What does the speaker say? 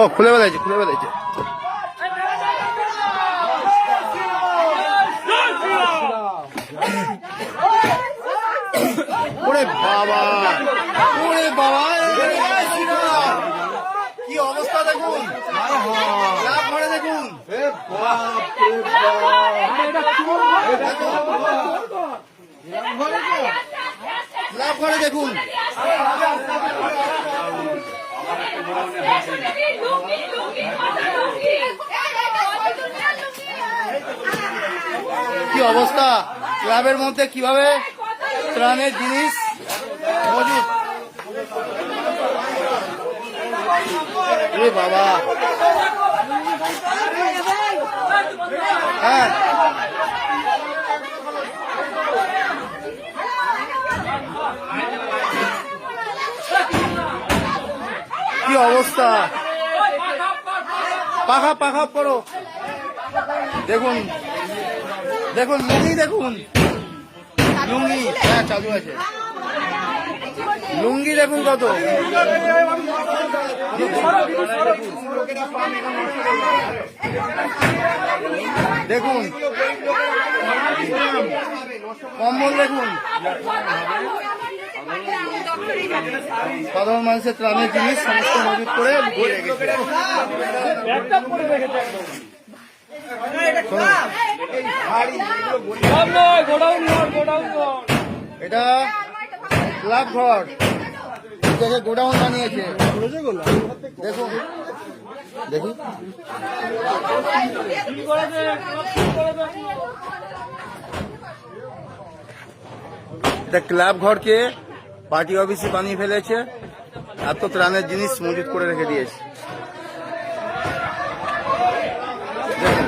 ও খুলে ফেলেছে, খুলে ফেলেছে। ওরে বাবা, ওরে বাবা, কি অবস্থা দেখুন, লাভ ঘরে দেখুন, লাভ ঘরে দেখুন। কি অবস্থা, ক্লাবের মধ্যে কিভাবে ত্রাণের জিনিস মজুদ। বাবা, হ্যাঁ, কি অবস্থা, পাখা পাখা পড়ো। দেখুন দেখুন, লুঙ্গি দেখুন, লুঙ্গি, হ্যাঁ চালু আছে, লুঙ্গি দেখুন কত। দেখুন কম্বল দেখুন, সাধারণ মানুষের ত্রাণের জিনিস সমস্ত মজুত করে লুকিয়ে রেখেছে। এটা ক্লাব ঘর থেকে গোডাউন বানিয়েছে, দেখুন দেখি। এটা ক্লাব ঘরকে পার্টি অফিসে বানিয়ে ফেলেছে, এত ত্রাণের জিনিস মজুত করে রেখে দিয়েছে। দেখুন